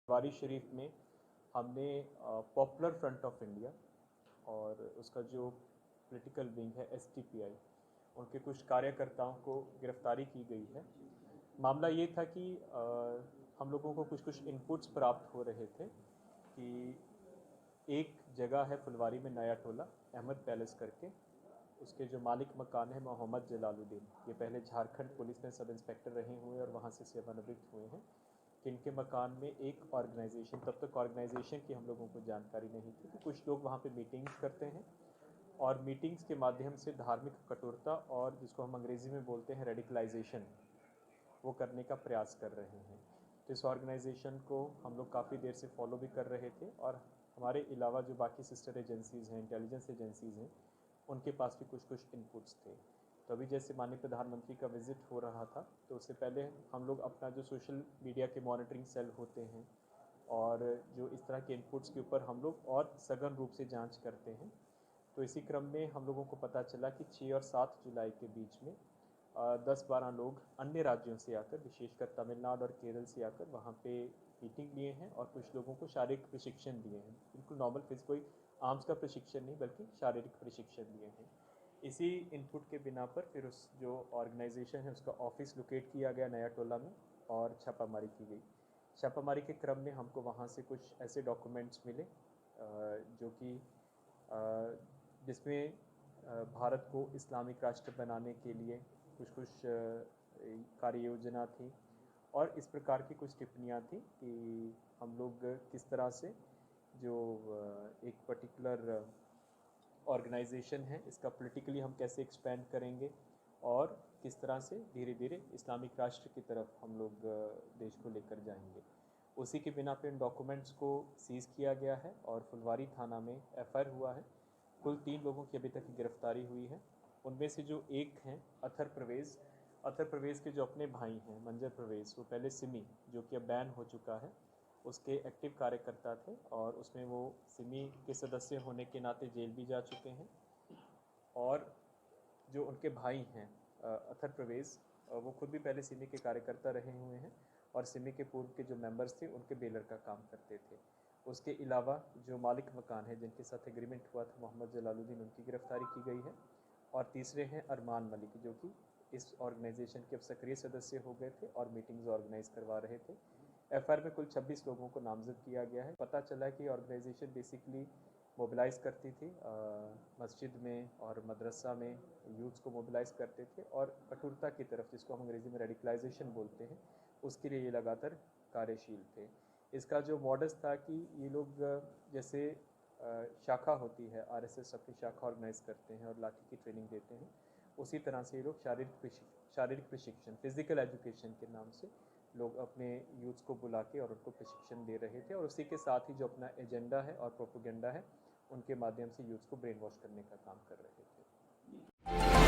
वारी शरीफ में हमने पॉपुलर फ्रंट ऑफ इंडिया और उसका जो पॉलिटिकल विंग है STPI, उनके कुछ कार्यकर्ताओं को गिरफ्तारी की गई है। मामला ये था कि हम लोगों को कुछ इनपुट्स प्राप्त हो रहे थे कि एक जगह है फुलवारी में, नया टोला अहमद पैलेस करके, उसके जो मालिक मकान है मोहम्मद जलालुद्दीन, ये पहले झारखंड पुलिस में सब इंस्पेक्टर रहे हुए और वहाँ से सेवानिवृत्त हुए हैं, कि इनके मकान में एक ऑर्गेनाइजेशन, तब तक ऑर्गेनाइजेशन की हम लोगों को जानकारी नहीं थी कि कुछ लोग वहाँ पे मीटिंग्स करते हैं और मीटिंग्स के माध्यम से धार्मिक कठोरता और जिसको हम अंग्रेज़ी में बोलते हैं रेडिकलाइजेशन, वो करने का प्रयास कर रहे हैं। तो इस ऑर्गेनाइजेशन को हम लोग काफ़ी देर से फॉलो भी कर रहे थे और हमारे अलावा जो बाकी सिस्टर एजेंसीज़ हैं, इंटेलिजेंस एजेंसीज़ हैं, उनके पास भी कुछ इनपुट्स थे। तो अभी जैसे माननीय प्रधानमंत्री का विज़िट हो रहा था, तो उससे पहले हम लोग अपना जो सोशल मीडिया के मॉनिटरिंग सेल होते हैं और जो इस तरह के इनपुट्स के ऊपर हम लोग और सघन रूप से जांच करते हैं, तो इसी क्रम में हम लोगों को पता चला कि 6 और 7 जुलाई के बीच में 10-12 लोग अन्य राज्यों से आकर, विशेषकर तमिलनाडु और केरल से आकर वहाँ पे मीटिंग लिए हैं और कुछ लोगों को शारीरिक प्रशिक्षण दिए हैं। बिल्कुल नॉर्मल कोई आर्म्स का प्रशिक्षण नहीं, बल्कि शारीरिक प्रशिक्षण दिए हैं। इसी इनपुट के बिना पर फिर उस जो ऑर्गेनाइजेशन है उसका ऑफिस लोकेट किया गया नया टोला में और छापामारी की गई। छापामारी के क्रम में हमको वहाँ से कुछ ऐसे डॉक्यूमेंट्स मिले जो कि जिसमें भारत को इस्लामिक राष्ट्र बनाने के लिए कुछ कार्य योजना थी और इस प्रकार की कुछ टिप्पणियाँ थी कि हम लोग किस तरह से जो एक पर्टिकुलर ऑर्गेनाइजेशन है इसका पॉलिटिकली हम कैसे एक्सपेंड करेंगे और किस तरह से धीरे धीरे इस्लामिक राष्ट्र की तरफ हम लोग देश को लेकर जाएंगे। उसी के बिना पे इन डॉक्यूमेंट्स को सीज़ किया गया है और फुलवारी थाना में FIR हुआ है। कुल 3 लोगों की अभी तक गिरफ्तारी हुई है। उनमें से जो एक हैं अथर प्रवेश के जो अपने भाई हैं मंजर प्रवेश, वो पहले सिमी, जो कि अब बैन हो चुका है, उसके एक्टिव कार्यकर्ता थे और उसमें वो सिमी के सदस्य होने के नाते जेल भी जा चुके हैं। और जो उनके भाई हैं अथर प्रवेश, वो खुद भी पहले सिमी के कार्यकर्ता रहे हुए हैं और सिमी के पूर्व के जो मेंबर्स थे उनके बेलर का काम करते थे। उसके अलावा जो मालिक मकान है जिनके साथ एग्रीमेंट हुआ था मोहम्मद जलालुद्दीन, उनकी गिरफ्तारी की गई है। और तीसरे हैं अरमान मलिक, जो कि इस ऑर्गेनाइजेशन के अब सक्रिय सदस्य हो गए थे और मीटिंग्स ऑर्गेनाइज करवा रहे थे। FIR में कुल 26 लोगों को नामजद किया गया है। पता चला कि ऑर्गेनाइजेशन बेसिकली मोबिलाइज़ करती थी, मस्जिद में और मदरसा में यूथ्स को मोबिलाइज़ करते थे और कठोरता की तरफ, जिसको हम अंग्रेज़ी में रेडिकलाइजेशन बोलते हैं, उसके लिए ये लगातार कार्यशील थे। इसका जो मॉडस था कि ये लोग जैसे शाखा होती है, RSS अपनी शाखा ऑर्गेनाइज करते हैं और लाठी की ट्रेनिंग देते हैं, उसी तरह से ये लोग शारीरिक प्रशिक्षण, फिजिकल एजुकेशन के नाम से लोग अपने यूथ्स को बुला के और उनको प्रशिक्षण दे रहे थे और उसी के साथ ही जो अपना एजेंडा है और प्रोपेगेंडा है, उनके माध्यम से यूथ्स को ब्रेन वॉश करने का काम कर रहे थे।